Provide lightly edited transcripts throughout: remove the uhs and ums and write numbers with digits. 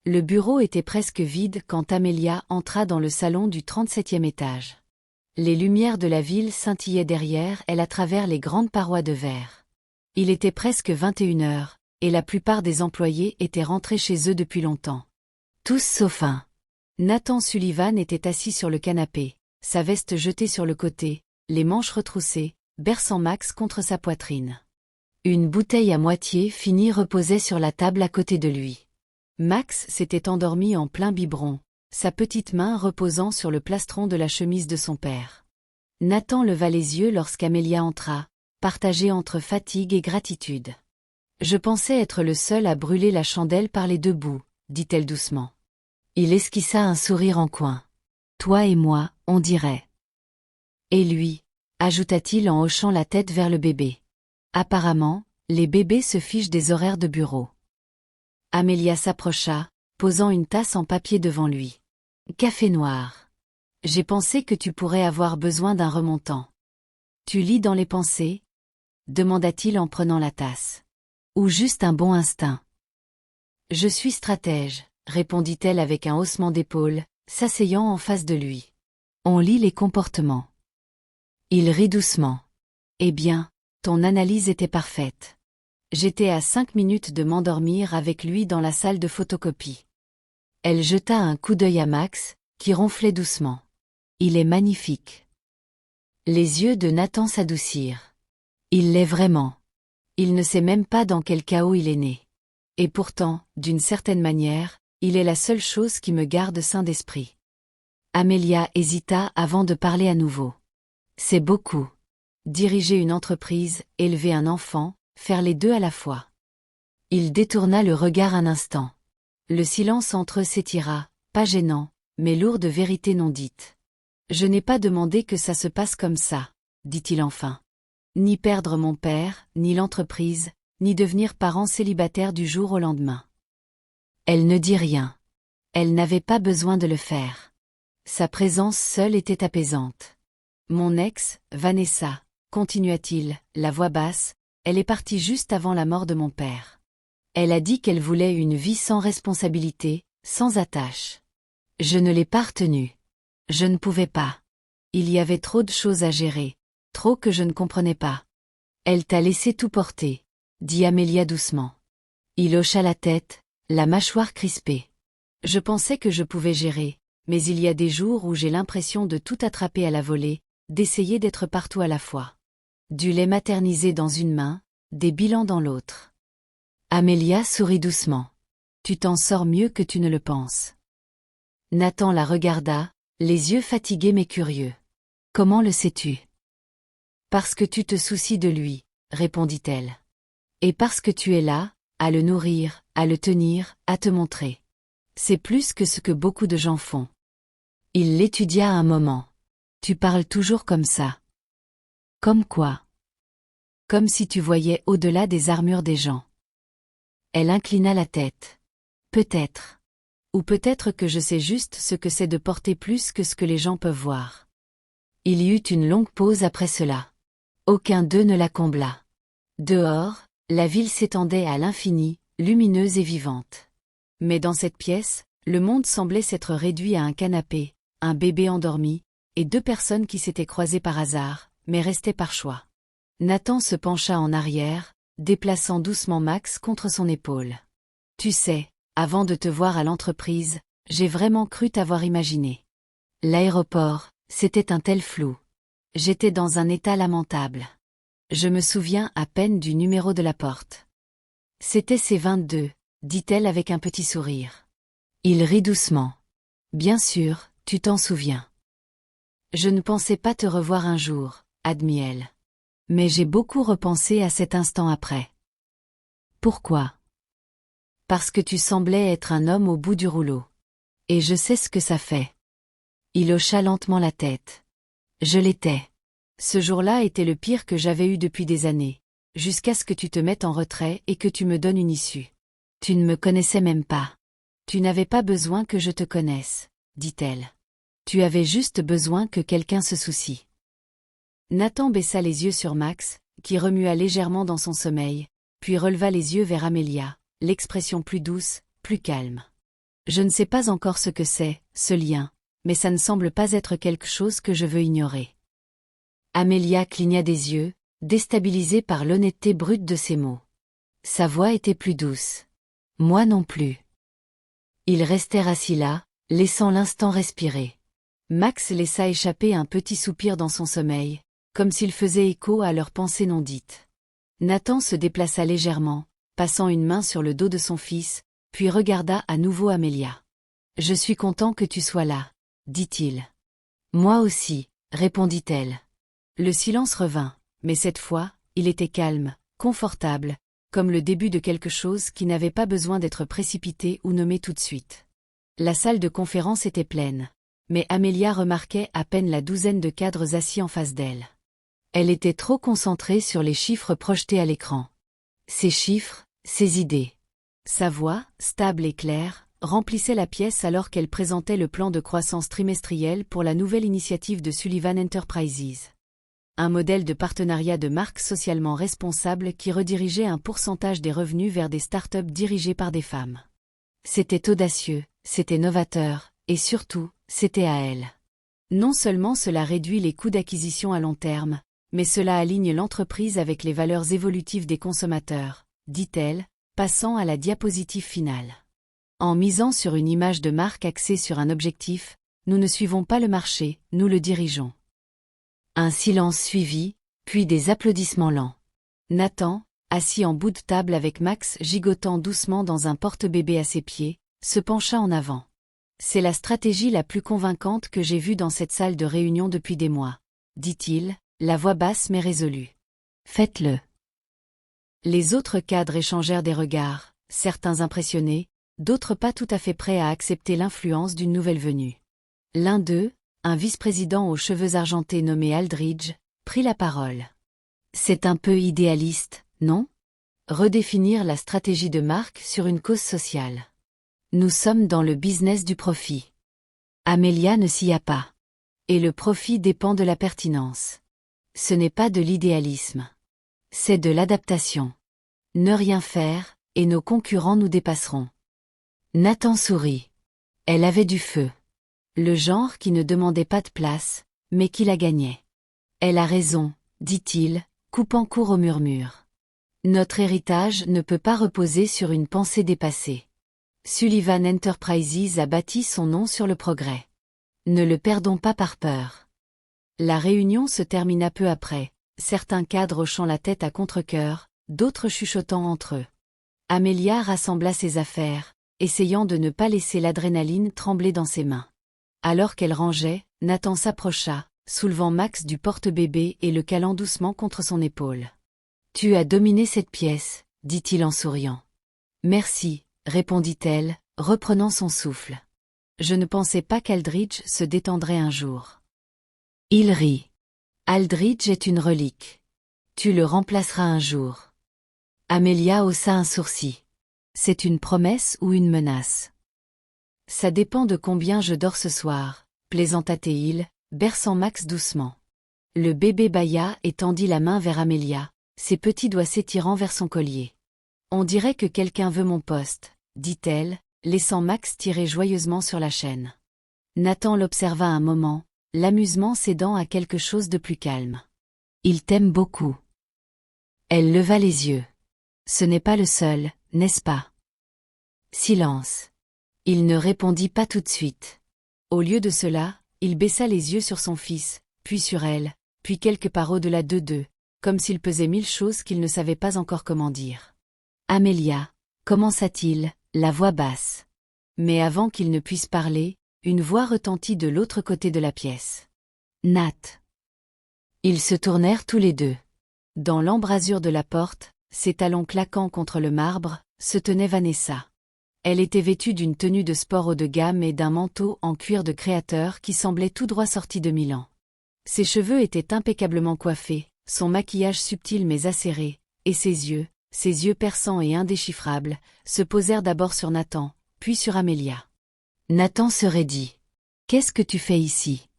Le bureau était presque vide quand Amelia entra dans le salon du 37e étage. Les lumières de la ville scintillaient derrière elle à travers les grandes parois de verre. Il était presque 21 heures, et la plupart des employés étaient rentrés chez eux depuis longtemps. Tous sauf un. Nathan Sullivan était assis sur le canapé, sa veste jetée sur le côté, les manches retroussées, berçant Max contre sa poitrine. Une bouteille à moitié finie reposait sur la table à côté de lui. Max s'était endormi en plein biberon, sa petite main reposant sur le plastron de la chemise de son père. Nathan leva les yeux lorsqu'Amelia entra, partagée entre fatigue et gratitude. « Je pensais être le seul à brûler la chandelle par les deux bouts, » dit-elle doucement. Il esquissa un sourire en coin. « Toi et moi, on dirait. »« Et lui » ajouta-t-il en hochant la tête vers le bébé. Apparemment, les bébés se fichent des horaires de bureau. Amelia s'approcha, posant une tasse en papier devant lui. « Café noir. J'ai pensé que tu pourrais avoir besoin d'un remontant. »« Tu lis dans les pensées ?» demanda-t-il en prenant la tasse. « Ou juste un bon instinct ?»« Je suis stratège, » répondit-elle avec un haussement d'épaules, s'asseyant en face de lui. « On lit les comportements. » Il rit doucement. « Eh bien, ton analyse était parfaite. J'étais à 5 minutes de m'endormir avec lui dans la salle de photocopie. » Elle jeta un coup d'œil à Max, qui ronflait doucement. « Il est magnifique. » Les yeux de Nathan s'adoucirent. « Il l'est vraiment. Il ne sait même pas dans quel chaos il est né. Et pourtant, d'une certaine manière, il est la seule chose qui me garde sain d'esprit. » Amelia hésita avant de parler à nouveau. « C'est beaucoup. Diriger une entreprise, élever un enfant, faire les deux à la fois. » Il détourna le regard un instant. Le silence entre eux s'étira, pas gênant, mais lourd de vérités non dites. « Je n'ai pas demandé que ça se passe comme ça, » dit-il enfin. « Ni perdre mon père, ni l'entreprise, ni devenir parent célibataire du jour au lendemain. » Elle ne dit rien. Elle n'avait pas besoin de le faire. Sa présence seule était apaisante. « Mon ex, Vanessa, » continua-t-il, la voix basse, « elle est partie juste avant la mort de mon père. Elle a dit qu'elle voulait une vie sans responsabilité, sans attache. Je ne l'ai pas retenue. Je ne pouvais pas. Il y avait trop de choses à gérer, trop que je ne comprenais pas. Elle t'a laissé tout porter, » dit Amelia doucement. Il hocha la tête, la mâchoire crispée. « Je pensais que je pouvais gérer, mais il y a des jours où j'ai l'impression de tout attraper à la volée, d'essayer d'être partout à la fois. Du lait maternisé dans une main, des bilans dans l'autre. » Amelia sourit doucement. « Tu t'en sors mieux que tu ne le penses. » Nathan la regarda, les yeux fatigués mais curieux. « Comment le sais-tu ? » « Parce que tu te soucies de lui, » répondit-elle. « Et parce que tu es là, à le nourrir, à le tenir, à te montrer. C'est plus que ce que beaucoup de gens font. » Il l'étudia un moment. « Tu parles toujours comme ça. »« Comme quoi ? » ?»« Comme si tu voyais au-delà des armures des gens. » Elle inclina la tête. « Peut-être. Ou peut-être que je sais juste ce que c'est de porter plus que ce que les gens peuvent voir. » Il y eut une longue pause après cela. Aucun d'eux ne la combla. Dehors, la ville s'étendait à l'infini, lumineuse et vivante. Mais dans cette pièce, le monde semblait s'être réduit à un canapé, un bébé endormi, et 2 personnes qui s'étaient croisées par hasard, mais restaient par choix. Nathan se pencha en arrière, déplaçant doucement Max contre son épaule. « Tu sais, avant de te voir à l'entreprise, j'ai vraiment cru t'avoir imaginé. L'aéroport, c'était un tel flou. J'étais dans un état lamentable. Je me souviens à peine du numéro de la porte. »« C'était C22, » dit-elle avec un petit sourire. Il rit doucement. « Bien sûr, tu t'en souviens. »« Je ne pensais pas te revoir un jour, » admit-elle. « Mais j'ai beaucoup repensé à cet instant après. »« Pourquoi ? » ?»« Parce que tu semblais être un homme au bout du rouleau. Et je sais ce que ça fait. » Il hocha lentement la tête. « Je l'étais. Ce jour-là était le pire que j'avais eu depuis des années, jusqu'à ce que tu te mettes en retrait et que tu me donnes une issue. Tu ne me connaissais même pas. Tu n'avais pas besoin que je te connaisse, » dit-elle. « Tu avais juste besoin que quelqu'un se soucie. » Nathan baissa les yeux sur Max, qui remua légèrement dans son sommeil, puis releva les yeux vers Amelia, l'expression plus douce, plus calme. Je ne sais pas encore ce que c'est, ce lien, mais ça ne semble pas être quelque chose que je veux ignorer. Amelia cligna des yeux, déstabilisée par l'honnêteté brute de ses mots. Sa voix était plus douce. Moi non plus. Ils restèrent assis là, laissant l'instant respirer. Max laissa échapper un petit soupir dans son sommeil, comme s'il faisait écho à leurs pensées non dites. Nathan se déplaça légèrement, passant une main sur le dos de son fils, puis regarda à nouveau Amelia. « Je suis content que tu sois là, » dit-il. « Moi aussi, » répondit-elle. Le silence revint, mais cette fois, il était calme, confortable, comme le début de quelque chose qui n'avait pas besoin d'être précipité ou nommé tout de suite. La salle de conférence était pleine, mais Amelia remarquait à peine la douzaine de cadres assis en face d'elle. Elle était trop concentrée sur les chiffres projetés à l'écran. Ces chiffres, ces idées. Sa voix, stable et claire, remplissait la pièce alors qu'elle présentait le plan de croissance trimestriel pour la nouvelle initiative de Sullivan Enterprises. Un modèle de partenariat de marque socialement responsable qui redirigeait un pourcentage des revenus vers des startups dirigées par des femmes. C'était audacieux, c'était novateur, et surtout, c'était à elle. Non seulement cela réduit les coûts d'acquisition à long terme, mais cela aligne l'entreprise avec les valeurs évolutives des consommateurs, dit-elle, passant à la diapositive finale. En misant sur une image de marque axée sur un objectif, nous ne suivons pas le marché, nous le dirigeons. Un silence suivit, puis des applaudissements lents. Nathan, assis en bout de table avec Max gigotant doucement dans un porte-bébé à ses pieds, se pencha en avant. C'est la stratégie la plus convaincante que j'ai vue dans cette salle de réunion depuis des mois, dit-il, la voix basse mais résolue. Faites-le. Les autres cadres échangèrent des regards, certains impressionnés, d'autres pas tout à fait prêts à accepter l'influence d'une nouvelle venue. L'un d'eux, un vice-président aux cheveux argentés nommé Aldridge, prit la parole. C'est un peu idéaliste, non? Redéfinir la stratégie de marque sur une cause sociale. Nous sommes dans le business du profit. Amelia ne s'y a pas. Et le profit dépend de la pertinence. Ce n'est pas de l'idéalisme. C'est de l'adaptation. Ne rien faire, et nos concurrents nous dépasseront. Nathan sourit. Elle avait du feu. Le genre qui ne demandait pas de place, mais qui la gagnait. Elle a raison, dit-il, coupant court au murmure. Notre héritage ne peut pas reposer sur une pensée dépassée. Sullivan Enterprises a bâti son nom sur le progrès. Ne le perdons pas par peur. La réunion se termina peu après, certains cadres hochant la tête à contre-cœur, d'autres chuchotant entre eux. Amelia rassembla ses affaires, essayant de ne pas laisser l'adrénaline trembler dans ses mains. Alors qu'elle rangeait, Nathan s'approcha, soulevant Max du porte-bébé et le calant doucement contre son épaule. « Tu as dominé cette pièce, » dit-il en souriant. « Merci, » répondit-elle, reprenant son souffle. « Je ne pensais pas qu'Aldridge se détendrait un jour. » Il rit. « Aldridge est une relique. Tu le remplaceras un jour. » Amelia haussa un sourcil. « C'est une promesse ou une menace? » « Ça dépend de combien je dors ce soir, » plaisanta-t-il, berçant Max doucement. Le bébé bâilla et tendit la main vers Amelia, ses petits doigts s'étirant vers son collier. « On dirait que quelqu'un veut mon poste, » dit-elle, laissant Max tirer joyeusement sur la chaîne. Nathan l'observa un moment, l'amusement cédant à quelque chose de plus calme. « Il t'aime beaucoup. » Elle leva les yeux. « Ce n'est pas le seul, n'est-ce pas? » Silence. Il ne répondit pas tout de suite. Au lieu de cela, il baissa les yeux sur son fils, puis sur elle, puis quelque part au-delà d'eux, comme s'il pesait mille choses qu'il ne savait pas encore comment dire. « Amelia, » commença-t-il, la voix basse. Mais avant qu'il ne puisse parler, une voix retentit de l'autre côté de la pièce. « Nat !» Ils se tournèrent tous les deux. Dans l'embrasure de la porte, ses talons claquant contre le marbre, se tenait Vanessa. Elle était vêtue d'une tenue de sport haut de gamme et d'un manteau en cuir de créateur qui semblait tout droit sorti de Milan. Ses cheveux étaient impeccablement coiffés, son maquillage subtil mais acéré, et ses yeux perçants et indéchiffrables, se posèrent d'abord sur Nathan, puis sur Amelia. Nathan se raidit. « Qu'est-ce que tu fais ici ?»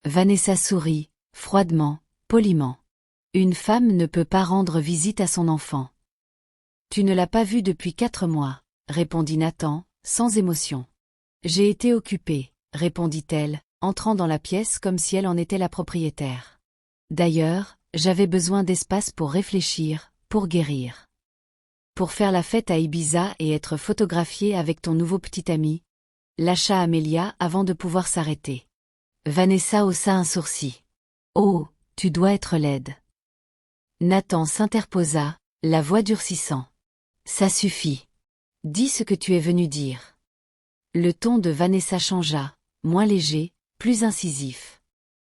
Vanessa sourit, froidement, poliment. « Une femme ne peut pas rendre visite à son enfant. »« Tu ne l'as pas vu depuis 4 mois. » répondit Nathan, sans émotion. J'ai été occupée, répondit-elle, entrant dans la pièce comme si elle en était la propriétaire. D'ailleurs, j'avais besoin d'espace pour réfléchir, pour guérir. Pour faire la fête à Ibiza et être photographiée avec ton nouveau petit ami, lâcha Amelia avant de pouvoir s'arrêter. Vanessa haussa un sourcil. Oh, tu dois être laide. Nathan s'interposa, la voix durcissant. Ça suffit. Dis ce que tu es venu dire. Le ton de Vanessa changea, moins léger, plus incisif.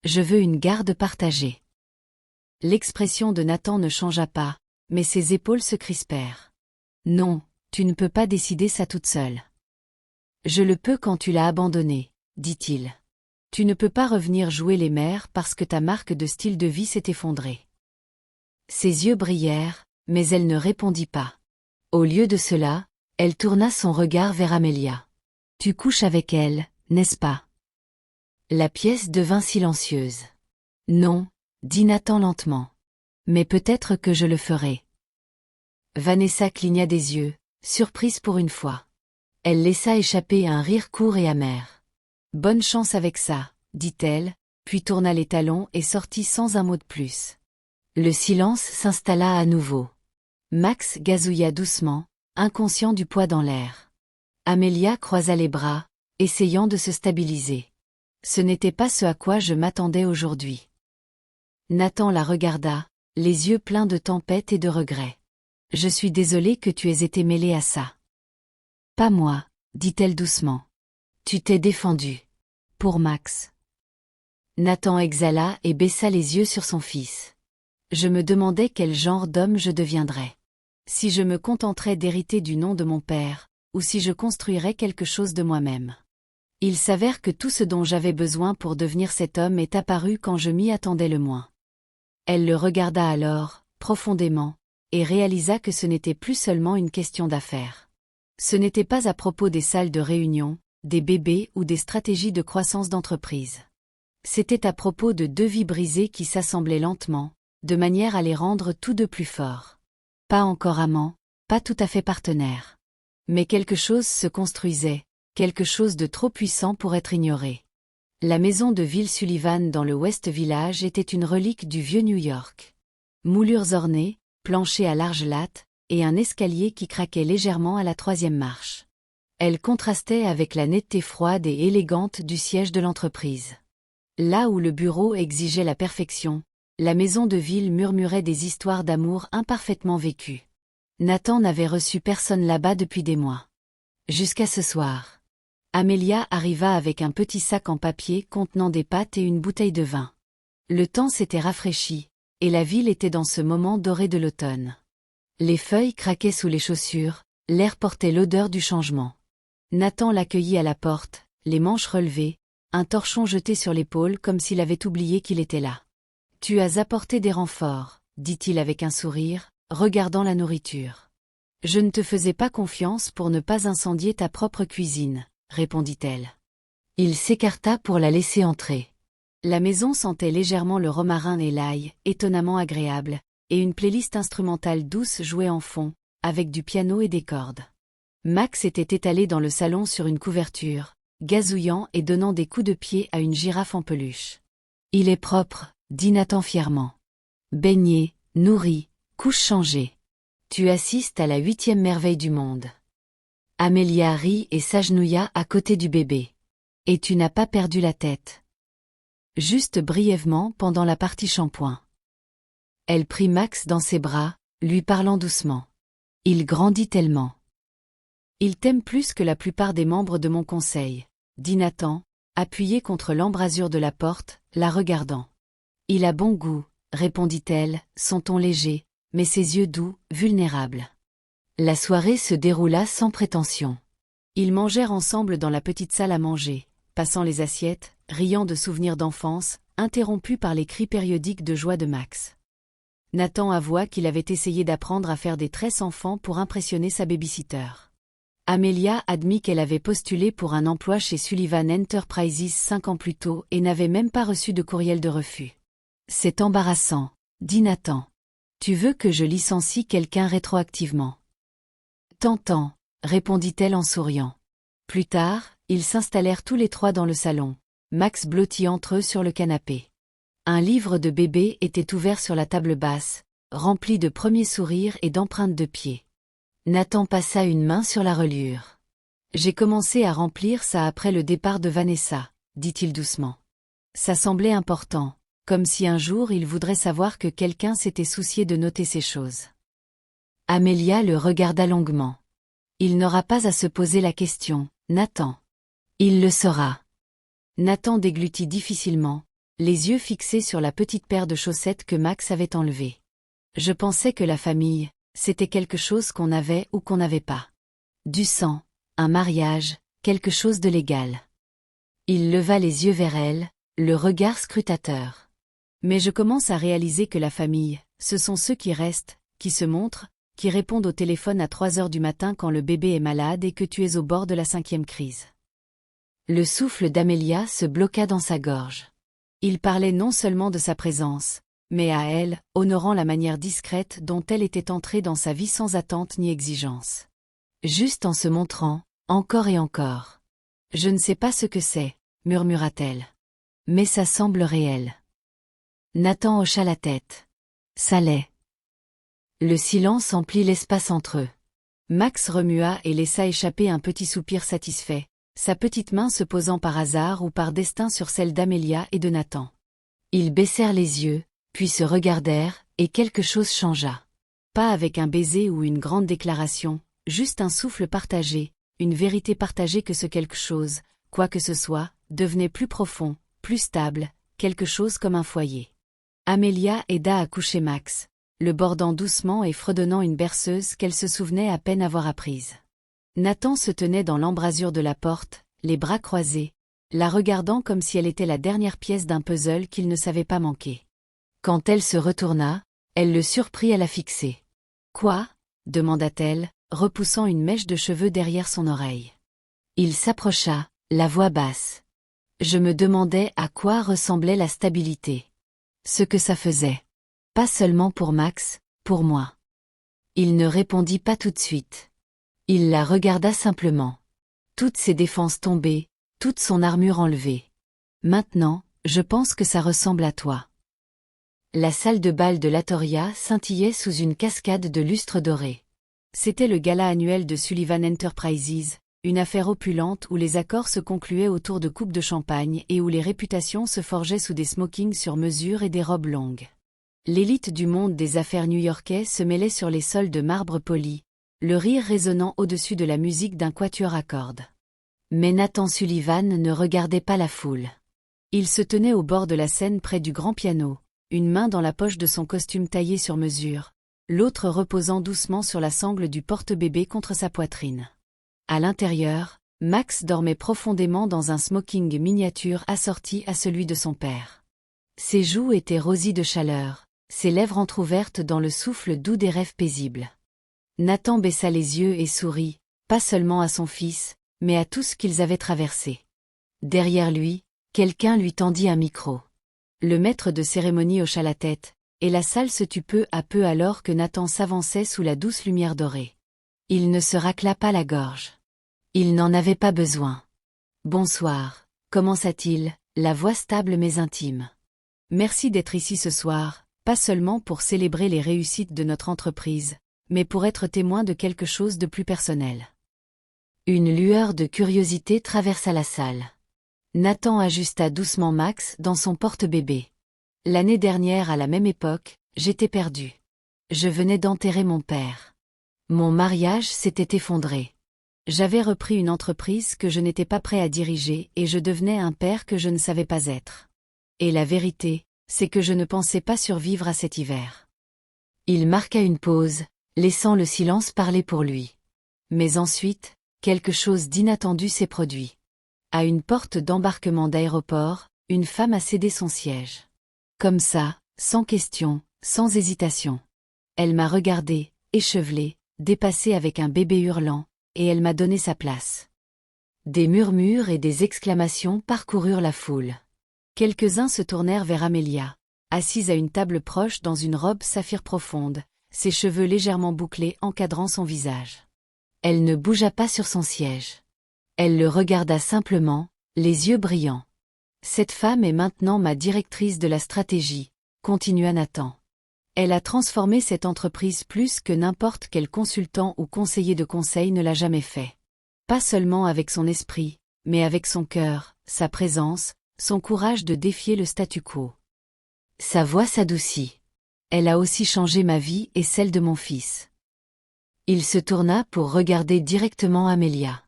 Je veux une garde partagée. L'expression de Nathan ne changea pas, mais ses épaules se crispèrent. Non, tu ne peux pas décider ça toute seule. Je le peux quand tu l'as abandonné, dit-il. Tu ne peux pas revenir jouer les mères parce que ta marque de style de vie s'est effondrée. Ses yeux brillèrent, mais elle ne répondit pas. Au lieu de cela, elle tourna son regard vers Amelia. Tu couches avec elle, n'est-ce pas? La pièce devint silencieuse. Non, dit Nathan lentement. Mais peut-être que je le ferai. Vanessa cligna des yeux, surprise pour une fois. Elle laissa échapper un rire court et amer. Bonne chance avec ça, dit-elle, puis tourna les talons et sortit sans un mot de plus. Le silence s'installa à nouveau. Max gazouilla doucement, inconscient du poids dans l'air. Amelia croisa les bras, essayant de se stabiliser. Ce n'était pas ce à quoi je m'attendais aujourd'hui. Nathan la regarda, les yeux pleins de tempête et de regret. Je suis désolée que tu aies été mêlée à ça. Pas moi, dit-elle doucement. Tu t'es défendu. Pour Max. Nathan exhala et baissa les yeux sur son fils. Je me demandais quel genre d'homme je deviendrais. Si je me contenterais d'hériter du nom de mon père, ou si je construirais quelque chose de moi-même. Il s'avère que tout ce dont j'avais besoin pour devenir cet homme est apparu quand je m'y attendais le moins. Elle le regarda alors, profondément, et réalisa que ce n'était plus seulement une question d'affaires. Ce n'était pas à propos des salles de réunion, des bébés ou des stratégies de croissance d'entreprise. C'était à propos de deux vies brisées qui s'assemblaient lentement, de manière à les rendre tous deux plus forts. Pas encore amants, pas tout à fait partenaires. Mais quelque chose se construisait, quelque chose de trop puissant pour être ignoré. La maison de Ville Sullivan dans le West Village était une relique du vieux New York. Moulures ornées, plancher à larges lattes, et un escalier qui craquait légèrement à la troisième marche. Elle contrastait avec la netteté froide et élégante du siège de l'entreprise. Là où le bureau exigeait la perfection, la maison de ville murmurait des histoires d'amour imparfaitement vécues. Nathan n'avait reçu personne là-bas depuis des mois. Jusqu'à ce soir. Amelia arriva avec un petit sac en papier contenant des pâtes et une bouteille de vin. Le temps s'était rafraîchi, et la ville était dans ce moment doré de l'automne. Les feuilles craquaient sous les chaussures, l'air portait l'odeur du changement. Nathan l'accueillit à la porte, les manches relevées, un torchon jeté sur l'épaule comme s'il avait oublié qu'il était là. « Tu as apporté des renforts, » dit-il avec un sourire, regardant la nourriture. « Je ne te faisais pas confiance pour ne pas incendier ta propre cuisine, » répondit-elle. Il s'écarta pour la laisser entrer. La maison sentait légèrement le romarin et l'ail, étonnamment agréable, et une playlist instrumentale douce jouait en fond, avec du piano et des cordes. Max était étalé dans le salon sur une couverture, gazouillant et donnant des coups de pied à une girafe en peluche. « Il est propre, » dit Nathan fièrement. « Baigné, nourri, couche changée. Tu assistes à la 8e merveille du monde. » Amelia rit et s'agenouilla à côté du bébé. « Et tu n'as pas perdu la tête. » Juste brièvement pendant la partie shampoing. Elle prit Max dans ses bras, lui parlant doucement. « Il grandit tellement. » « Il t'aime plus que la plupart des membres de mon conseil, » dit Nathan, appuyé contre l'embrasure de la porte, la regardant. « Il a bon goût, » répondit-elle, son ton léger, mais ses yeux doux, vulnérables. La soirée se déroula sans prétention. Ils mangèrent ensemble dans la petite salle à manger, passant les assiettes, riant de souvenirs d'enfance, interrompus par les cris périodiques de joie de Max. Nathan avoua qu'il avait essayé d'apprendre à faire des tresses enfants pour impressionner sa babysitter. Amelia admit qu'elle avait postulé pour un emploi chez Sullivan Enterprises 5 ans plus tôt et n'avait même pas reçu de courriel de refus. « C'est embarrassant, » dit Nathan. « Tu veux que je licencie quelqu'un rétroactivement ?»« Tentant, » répondit-elle en souriant. Plus tard, ils s'installèrent tous les trois dans le salon, Max blotti entre eux sur le canapé. Un livre de bébé était ouvert sur la table basse, rempli de premiers sourires et d'empreintes de pieds. Nathan passa une main sur la reliure. J'ai commencé à remplir ça après le départ de Vanessa, dit-il doucement. Ça semblait important, comme si un jour il voudrait savoir que quelqu'un s'était soucié de noter ces choses. Amélia le regarda longuement. Il n'aura pas à se poser la question, Nathan. Il le saura. Nathan déglutit difficilement, les yeux fixés sur la petite paire de chaussettes que Max avait enlevée. Je pensais que la famille, c'était quelque chose qu'on avait ou qu'on n'avait pas. Du sang, un mariage, quelque chose de légal. Il leva les yeux vers elle, le regard scrutateur. Mais je commence à réaliser que la famille, ce sont ceux qui restent, qui se montrent, qui répondent au téléphone à 3 heures du matin quand le bébé est malade et que tu es au bord de la 5e crise. Le souffle d'Amélia se bloqua dans sa gorge. Il parlait non seulement de sa présence, mais à elle, honorant la manière discrète dont elle était entrée dans sa vie sans attente ni exigence. Juste en se montrant, encore et encore. Je ne sais pas ce que c'est, murmura-t-elle. Mais ça semble réel. Nathan hocha la tête. Ça l'est. Le silence emplit l'espace entre eux. Max remua et laissa échapper un petit soupir satisfait, sa petite main se posant par hasard ou par destin sur celle d'Amélia et de Nathan. Ils baissèrent les yeux, puis se regardèrent, et quelque chose changea. Pas avec un baiser ou une grande déclaration, juste un souffle partagé, une vérité partagée que ce quelque chose, quoi que ce soit, devenait plus profond, plus stable, quelque chose comme un foyer. Amélia aida à coucher Max, le bordant doucement et fredonnant une berceuse qu'elle se souvenait à peine avoir apprise. Nathan se tenait dans l'embrasure de la porte, les bras croisés, la regardant comme si elle était la dernière pièce d'un puzzle qu'il ne savait pas manquer. Quand elle se retourna, elle le surprit à la fixer. « Quoi » demanda-t-elle, repoussant une mèche de cheveux derrière son oreille. Il s'approcha, la voix basse. Je me demandais à quoi ressemblait la stabilité. Ce que ça faisait. Pas seulement pour Max, pour moi. Il ne répondit pas tout de suite. Il la regarda simplement. Toutes ses défenses tombées, toute son armure enlevée. Maintenant, je pense que ça ressemble à toi. La salle de bal de l'Atoria scintillait sous une cascade de lustres dorés. C'était le gala annuel de Sullivan Enterprises, une affaire opulente où les accords se concluaient autour de coupes de champagne et où les réputations se forgeaient sous des smokings sur mesure et des robes longues. L'élite du monde des affaires new-yorkais se mêlait sur les sols de marbre poli, le rire résonnant au-dessus de la musique d'un quatuor à cordes. Mais Nathan Sullivan ne regardait pas la foule. Il se tenait au bord de la scène près du grand piano, une main dans la poche de son costume taillé sur mesure, l'autre reposant doucement sur la sangle du porte-bébé contre sa poitrine. À l'intérieur, Max dormait profondément dans un smoking miniature assorti à celui de son père. Ses joues étaient rosies de chaleur, ses lèvres entr'ouvertes dans le souffle doux des rêves paisibles. Nathan baissa les yeux et sourit, pas seulement à son fils, mais à tout ce qu'ils avaient traversé. Derrière lui, quelqu'un lui tendit un micro. Le maître de cérémonie hocha la tête, et la salle se tut peu à peu alors que Nathan s'avançait sous la douce lumière dorée. Il ne se racla pas la gorge. Il n'en avait pas besoin. « Bonsoir », commença-t-il, la voix stable mais intime. « Merci d'être ici ce soir, pas seulement pour célébrer les réussites de notre entreprise, mais pour être témoin de quelque chose de plus personnel. » Une lueur de curiosité traversa la salle. Nathan ajusta doucement Max dans son porte-bébé. L'année dernière à la même époque, j'étais perdu. Je venais d'enterrer mon père. Mon mariage s'était effondré. J'avais repris une entreprise que je n'étais pas prêt à diriger et je devenais un père que je ne savais pas être. Et la vérité, c'est que je ne pensais pas survivre à cet hiver. Il marqua une pause, laissant le silence parler pour lui. Mais ensuite, quelque chose d'inattendu s'est produit. À une porte d'embarquement d'aéroport, une femme a cédé son siège. Comme ça, sans question, sans hésitation. Elle m'a regardé, échevelée, dépassée avec un bébé hurlant, et elle m'a donné sa place. Des murmures et des exclamations parcoururent la foule. Quelques-uns se tournèrent vers Amélia, assise à une table proche dans une robe saphir profonde, ses cheveux légèrement bouclés encadrant son visage. Elle ne bougea pas sur son siège. Elle le regarda simplement, les yeux brillants. Cette femme est maintenant ma directrice de la stratégie, continua Nathan. Elle a transformé cette entreprise plus que n'importe quel consultant ou conseiller de conseil ne l'a jamais fait. Pas seulement avec son esprit, mais avec son cœur, sa présence, son courage de défier le statu quo. Sa voix s'adoucit. Elle a aussi changé ma vie et celle de mon fils. Il se tourna pour regarder directement Amelia.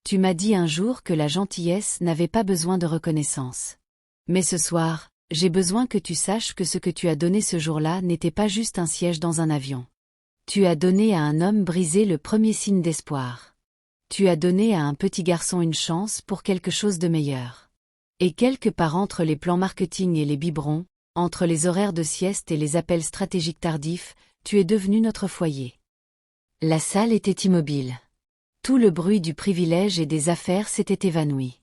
Tu m'as dit un jour que la gentillesse n'avait pas besoin de reconnaissance. Mais ce soir, j'ai besoin que tu saches que ce que tu as donné ce jour-là n'était pas juste un siège dans un avion. Tu as donné à un homme brisé le premier signe d'espoir. Tu as donné à un petit garçon une chance pour quelque chose de meilleur. Et quelque part entre les plans marketing et les biberons, entre les horaires de sieste et les appels stratégiques tardifs, tu es devenu notre foyer. La salle était immobile. Tout le bruit du privilège et des affaires s'était évanoui.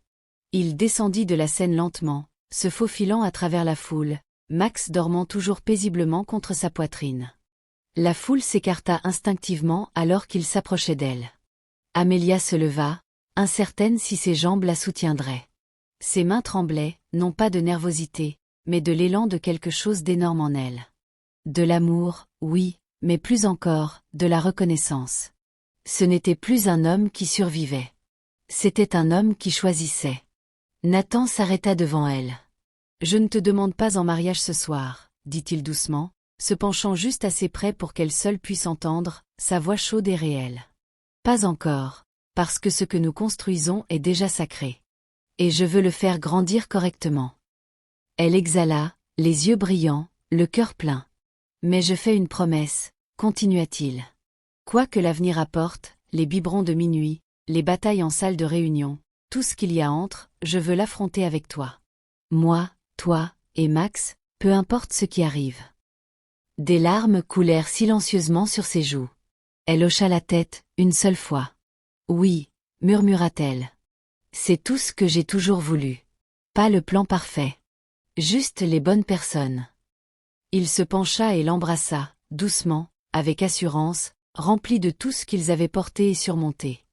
Il descendit de la scène lentement, se faufilant à travers la foule, Max dormant toujours paisiblement contre sa poitrine. La foule s'écarta instinctivement alors qu'il s'approchait d'elle. Amelia se leva, incertaine si ses jambes la soutiendraient. Ses mains tremblaient, non pas de nervosité, mais de l'élan de quelque chose d'énorme en elle. De l'amour, oui, mais plus encore, de la reconnaissance. Ce n'était plus un homme qui survivait. C'était un homme qui choisissait. Nathan s'arrêta devant elle. « Je ne te demande pas en mariage ce soir, » dit-il doucement, se penchant juste assez près pour qu'elle seule puisse entendre, sa voix chaude et réelle. « Pas encore, parce que ce que nous construisons est déjà sacré. Et je veux le faire grandir correctement. » Elle exhala, les yeux brillants, le cœur plein. « Mais je fais une promesse, » continua-t-il. « Quoi que l'avenir apporte, les biberons de minuit, les batailles en salle de réunion, tout ce qu'il y a entre, je veux l'affronter avec toi. Moi, toi, et Max, peu importe ce qui arrive. » Des larmes coulèrent silencieusement sur ses joues. Elle hocha la tête, une seule fois. « Oui, » murmura-t-elle. « C'est tout ce que j'ai toujours voulu. Pas le plan parfait. Juste les bonnes personnes. » Il se pencha et l'embrassa, doucement, avec assurance, rempli de tout ce qu'ils avaient porté et surmonté.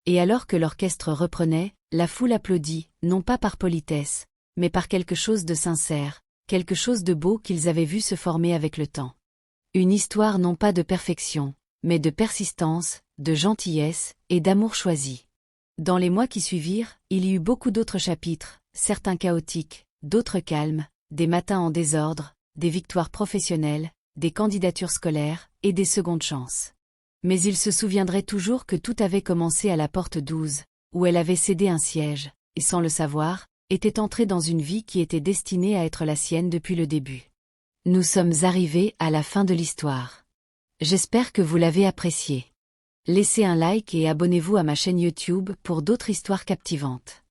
Et alors que l'orchestre reprenait, la foule applaudit, non pas par politesse, mais par quelque chose de sincère, quelque chose de beau qu'ils avaient vu se former avec le temps. Une histoire non pas de perfection, mais de persistance, de gentillesse et d'amour choisi. Dans les mois qui suivirent, il y eut beaucoup d'autres chapitres, certains chaotiques, d'autres calmes, des matins en désordre, des victoires professionnelles, des candidatures scolaires et des secondes chances. Mais il se souviendrait toujours que tout avait commencé à la porte 12, où elle avait cédé un siège, et sans le savoir, était entrée dans une vie qui était destinée à être la sienne depuis le début. Nous sommes arrivés à la fin de l'histoire. J'espère que vous l'avez appréciée. Laissez un like et abonnez-vous à ma chaîne YouTube pour d'autres histoires captivantes.